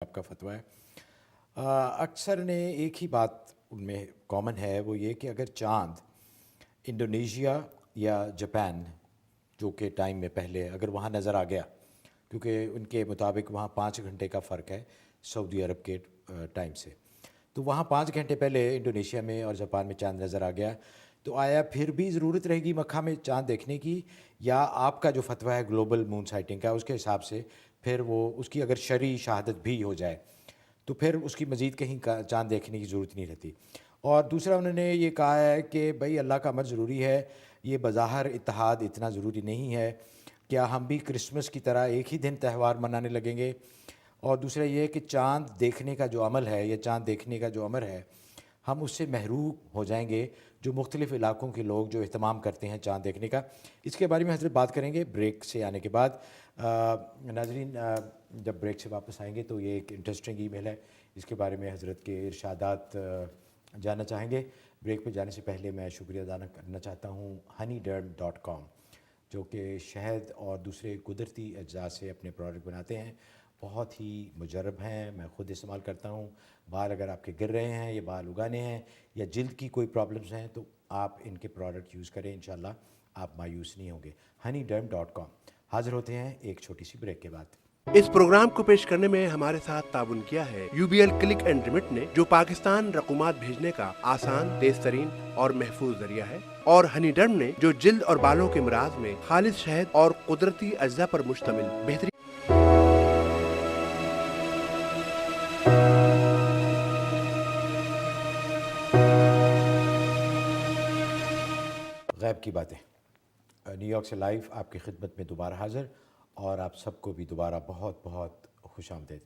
آپ کا فتویٰ ہے۔ اکثر نے ایک ہی بات ان میں کامن ہے، وہ یہ کہ اگر چاند انڈونیشیا یا جاپان جو کہ ٹائم میں پہلے اگر وہاں نظر آ گیا، کیونکہ ان کے مطابق وہاں 5 گھنٹے کا فرق ہے سعودی عرب کے ٹائم سے، تو وہاں 5 گھنٹے پہلے انڈونیشیا میں اور جاپان میں چاند نظر آ گیا، تو آیا پھر بھی ضرورت رہے گی مکہ میں چاند دیکھنے کی، یا آپ کا جو فتویٰ ہے گلوبل مون سائٹنگ کا اس کے حساب سے پھر وہ اس کی اگر شرعی شہادت بھی ہو جائے تو پھر اس کی مزید کہیں چاند دیکھنے کی ضرورت نہیں رہتی؟ اور دوسرا انہوں نے یہ کہا ہے کہ بھئی اللہ کا امر ضروری ہے، یہ بظاہر اتحاد اتنا ضروری نہیں ہے، کیا ہم بھی کرسمس کی طرح ایک ہی دن تہوار منانے لگیں گے؟ اور دوسرا یہ کہ چاند دیکھنے کا جو عمل ہے یا چاند دیکھنے کا جو امر ہے ہم اس سے محروم ہو جائیں گے، جو مختلف علاقوں کے لوگ جو اہتمام کرتے ہیں چاند دیکھنے کا؟ اس کے بارے میں حضرت بات کریں گے بریک سے آنے کے بعد۔ ناظرین، جب بریک سے واپس آئیں گے تو یہ ایک انٹرسٹنگ ای میل ہے، اس کے بارے میں حضرت کے ارشادات جاننا چاہیں گے۔ بریک پہ جانے سے پہلے میں شکریہ ادا کرنا چاہتا ہوں honeyderm.com، جو کہ شہد اور دوسرے قدرتی اجزاء سے اپنے پروڈکٹ بناتے ہیں، بہت ہی مجرب ہیں، میں خود استعمال کرتا ہوں۔ بال اگر آپ کے گر رہے ہیں یا بال اگانے ہیں یا جلد کی کوئی پرابلمز ہیں تو آپ ان کے پروڈکٹ یوز کریں، انشاءاللہ آپ مایوس نہیں ہوں گے۔ honeyderm.com۔ حاضر ہوتے ہیں ایک چھوٹی سی بریک کے بعد۔ اس پروگرام کو پیش کرنے میں ہمارے ساتھ تعاون کیا ہے UBL کلک اینڈ ریمٹ نے، جو پاکستان رقومات بھیجنے کا آسان، تیز ترین اور محفوظ ذریعہ ہے، اور ہنی ڈرم نے، جو جلد اور بالوں کے امراض میں خالص شہد اور قدرتی اجزاء پر مشتمل بہترین غیب کی باتیں، نیو یارک سے لائیو آپ کی خدمت میں دوبارہ حاضر، اور آپ سب کو بھی دوبارہ بہت بہت خوش آمدید۔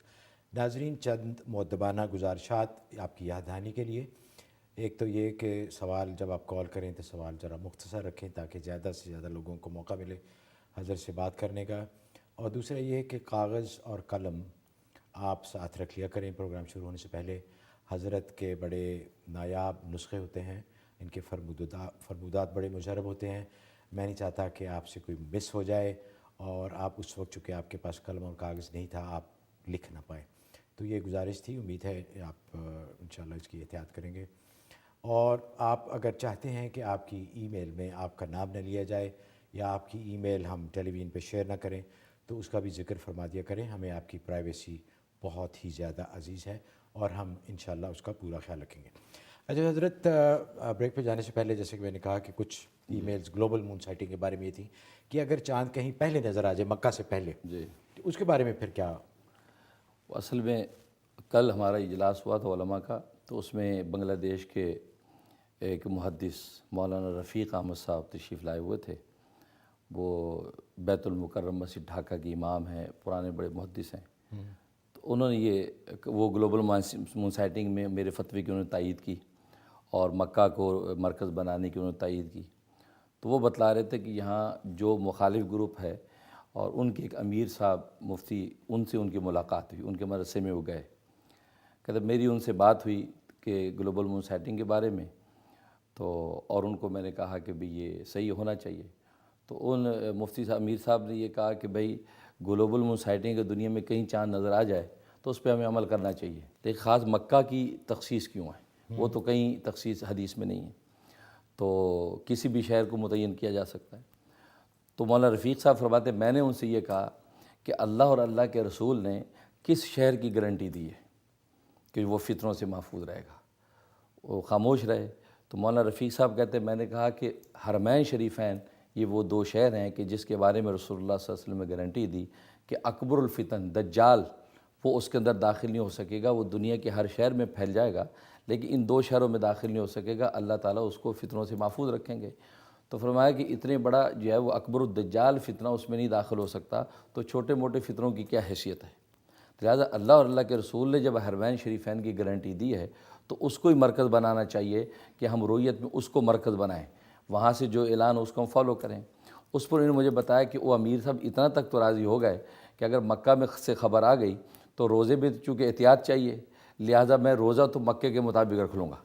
ناظرین، چند مؤدبانہ گزارشات آپ کی یاد دہانی کے لیے۔ ایک تو یہ کہ سوال جب آپ کال کریں تو سوال ذرا مختصر رکھیں تاکہ زیادہ سے زیادہ لوگوں کو موقع ملے حضرت سے بات کرنے کا، اور دوسرا یہ کہ کاغذ اور قلم آپ ساتھ رکھ لیا کریں پروگرام شروع ہونے سے پہلے۔ حضرت کے بڑے نایاب نسخے ہوتے ہیں، ان کے فرمودات بڑے مجرب ہوتے ہیں، میں نہیں چاہتا کہ آپ سے کوئی مس ہو جائے اور آپ اس وقت چونکہ آپ کے پاس قلم اور کاغذ نہیں تھا آپ لکھ نہ پائیں، تو یہ گزارش تھی، امید ہے آپ انشاءاللہ اس کی احتیاط کریں گے۔ اور آپ اگر چاہتے ہیں کہ آپ کی ای میل میں آپ کا نام نہ لیا جائے یا آپ کی ای میل ہم ٹیلی ویژن پہ شیئر نہ کریں تو اس کا بھی ذکر فرما دیا کریں، ہمیں آپ کی پرائیویسی بہت ہی زیادہ عزیز ہے اور ہم انشاءاللہ اس کا پورا خیال رکھیں گے۔ اچھا حضرت، بریک پہ جانے سے پہلے جیسے کہ میں نے کہا کہ کچھ ای میلز گلوبل مون سائٹنگ کے بارے میں یہ تھی کہ اگر چاند کہیں پہلے نظر آ جائے مکہ سے پہلے، جی، تو اس کے بارے میں پھر کیا؟ اصل میں کل ہمارا اجلاس ہوا تھا علماء کا، تو اس میں بنگلہ دیش کے ایک محدث مولانا رفیق احمد صاحب تشریف لائے ہوئے تھے۔ وہ بیت المکرم مسجد ڈھاکہ کے امام ہیں، پرانے بڑے محدث ہیں۔ تو انہوں نے وہ گلوبل مون سائٹنگ میں میرے فتوے کی انہوں نے تائید کی، اور مکہ کو مرکز بنانے کی انہوں نے تائید کی۔ تو وہ بتلا رہے تھے کہ یہاں جو مخالف گروپ ہے اور ان کے ایک امیر صاحب مفتی، ان سے ان کی ملاقات ہوئی، ان کے مدرسے میں وہ گئے۔ کہتے میری ان سے بات ہوئی کہ گلوبل مون سائٹنگ کے بارے میں، تو اور ان کو میں نے کہا کہ بھئی یہ صحیح ہونا چاہیے۔ تو ان مفتی صاحب امیر صاحب نے یہ کہا کہ بھئی گلوبل مون سائٹنگ کے دنیا میں کہیں چاند نظر آ جائے تو اس پہ ہمیں عمل کرنا چاہیے، لیکن خاص مکہ کی تخصیص کیوں ہے؟ وہ تو کہیں تخصیص حدیث میں نہیں ہے، تو کسی بھی شہر کو متعین کیا جا سکتا ہے۔ تو مولانا رفیق صاحب فرماتے میں نے ان سے یہ کہا کہ اللہ اور اللہ کے رسول نے کس شہر کی گارنٹی دی ہے کہ وہ فتنوں سے محفوظ رہے گا؟ وہ خاموش رہے۔ تو مولانا رفیق صاحب کہتے ہیں میں نے کہا کہ حرمین شریفین یہ وہ 2 شہر ہیں کہ جس کے بارے میں رسول اللہ صلی اللہ علیہ وسلم نے گارنٹی دی کہ اکبر الفتن دجال وہ اس کے اندر داخل نہیں ہو سکے گا، وہ دنیا کے ہر شہر میں پھیل جائے گا لیکن ان 2 شہروں میں داخل نہیں ہو سکے گا، اللہ تعالیٰ اس کو فتنوں سے محفوظ رکھیں گے۔ تو فرمایا کہ اتنے بڑا جو ہے وہ اکبر الدجال فتنہ اس میں نہیں داخل ہو سکتا، تو چھوٹے موٹے فتنوں کی کیا حیثیت ہے؟ لہٰذا اللہ اور اللہ کے رسول نے جب حرمین شریفین کی گارنٹی دی ہے تو اس کو ہی مرکز بنانا چاہیے کہ ہم رویت میں اس کو مرکز بنائیں، وہاں سے جو اعلان اس کو ہم فالو کریں۔ اس پر انہوں نے مجھے بتایا کہ وہ امیر صاحب اتنا تک تو راضی ہو گئے کہ اگر مکہ میں سے خبر آ گئی تو روزے میں چونکہ احتیاط چاہیے، لہٰذا میں روزہ تو مکے کے مطابق رکھ لوں گا،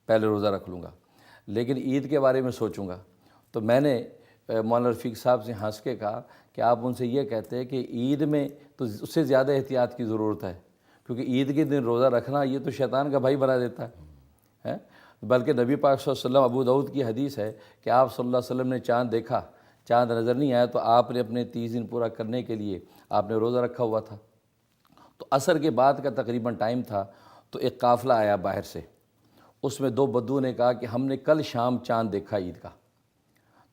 پہلے روزہ رکھ لوں گا، لیکن عید کے بارے میں سوچوں گا۔ تو میں نے مولانا رفیق صاحب سے ہنس کے کہا کہ آپ ان سے یہ کہتے ہیں کہ عید میں تو اس سے زیادہ احتیاط کی ضرورت ہے، کیونکہ عید کے دن روزہ رکھنا یہ تو شیطان کا بھائی بنا دیتا ہے. بلکہ نبی پاک صلی اللہ علیہ وسلم، ابو داؤد کی حدیث ہے کہ آپ صلی اللہ علیہ وسلم نے چاند دیکھا، چاند نظر نہیں آیا تو آپ نے اپنے 30 دن پورا کرنے کے لیے آپ نے روزہ رکھا ہوا تھا. تو عصر کے بعد کا تقریباً ٹائم تھا، تو ایک قافلہ آیا باہر سے. اس میں 2 بدو نے کہا کہ ہم نے کل شام چاند دیکھا عید کا.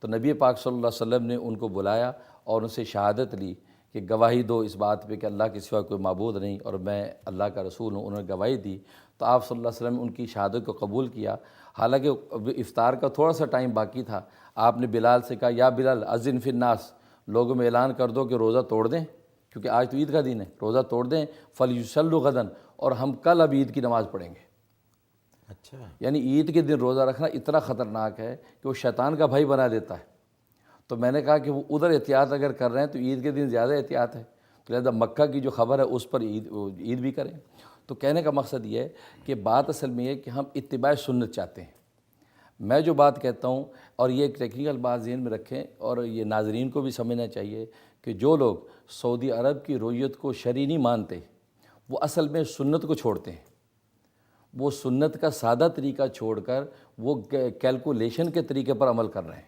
تو نبی پاک صلی اللہ علیہ وسلم نے ان کو بلایا اور ان سے شہادت لی کہ گواہی دو اس بات پہ کہ اللہ کے سوا کوئی معبود نہیں اور میں اللہ کا رسول ہوں. انہوں نے گواہی دی. تو آپ صلی اللہ علیہ وسلم نے ان کی شہادت کو قبول کیا. حالانکہ افطار کا تھوڑا سا ٹائم باقی تھا. آپ نے بلال سے کہا، یا بلال اذن فی الناس، لوگوں میں اعلان کر دو کہ روزہ توڑ دیں، کیونکہ آج تو عید کا دن ہے، روزہ توڑ دیں. فلیصلوا غدا، اور ہم کل اب عید کی نماز پڑھیں گے. اچھا، یعنی عید کے دن روزہ رکھنا اتنا خطرناک ہے کہ وہ شیطان کا بھائی بنا دیتا ہے. تو میں نے کہا کہ وہ ادھر احتیاط اگر کر رہے ہیں تو عید کے دن زیادہ احتیاط ہے، تو لہٰذا مکہ کی جو خبر ہے اس پر عید بھی کریں. تو کہنے کا مقصد یہ ہے کہ بات اصل میں یہ ہے کہ ہم اتباع سنت چاہتے ہیں. میں جو بات کہتا ہوں، اور یہ ایک ٹیکنیکل بات ذہن میں رکھیں اور یہ ناظرین کو بھی سمجھنا چاہیے کہ جو لوگ سعودی عرب کی رویت کو شرعی نہیں مانتے، وہ اصل میں سنت کو چھوڑتے ہیں. وہ سنت کا سادہ طریقہ چھوڑ کر وہ کیلکولیشن کے طریقے پر عمل کر رہے ہیں.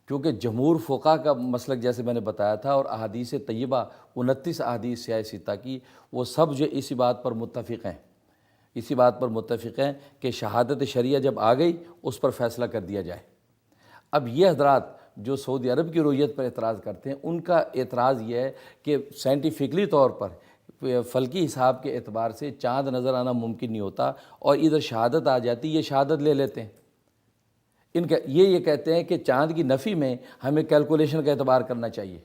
کیونکہ جمہور فقہا کا مسلک جیسے میں نے بتایا تھا، اور احادیث طیبہ 29 احادیث سیاہ ستہ کی، وہ سب جو اسی بات پر متفق ہیں، اسی بات پر متفق ہیں کہ شہادت شریعہ جب آ گئی اس پر فیصلہ کر دیا جائے. اب یہ حضرات جو سعودی عرب کی رویت پر اعتراض کرتے ہیں، ان کا اعتراض یہ ہے کہ سائنٹیفکلی طور پر فلکی حساب کے اعتبار سے چاند نظر آنا ممکن نہیں ہوتا، اور ادھر شہادت آ جاتی، یہ شہادت لے لیتے ہیں. ان کا یہ کہتے ہیں کہ چاند کی نفی میں ہمیں کیلکولیشن کا اعتبار کرنا چاہیے.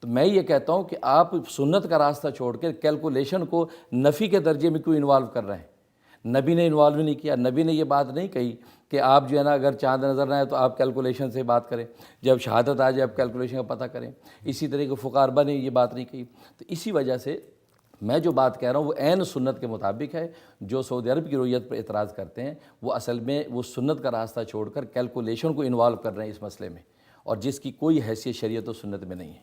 تو میں یہ کہتا ہوں کہ آپ سنت کا راستہ چھوڑ کے کیلکولیشن کو نفی کے درجے میں کیوں انوالو کر رہے ہیں؟ نبی نے انوالو نہیں کیا. نبی نے یہ بات نہیں کہی کہ آپ جو ہے نا اگر چاند نظر نہ آئے تو آپ کیلکولیشن سے بات کریں، جب شہادت آ جائے آپ کیلکولیشن کا پتہ کریں. اسی طرح کے فقہاء اربعہ نے یہ بات نہیں کہی. تو اسی وجہ سے میں جو بات کہہ رہا ہوں وہ عین سنت کے مطابق ہے. جو سعودی عرب کی رویت پر اعتراض کرتے ہیں وہ اصل میں وہ سنت کا راستہ چھوڑ کر کیلکولیشن کو انوالو کر رہے ہیں اس مسئلے میں، اور جس کی کوئی حیثیت شریعت و سنت میں نہیں ہے.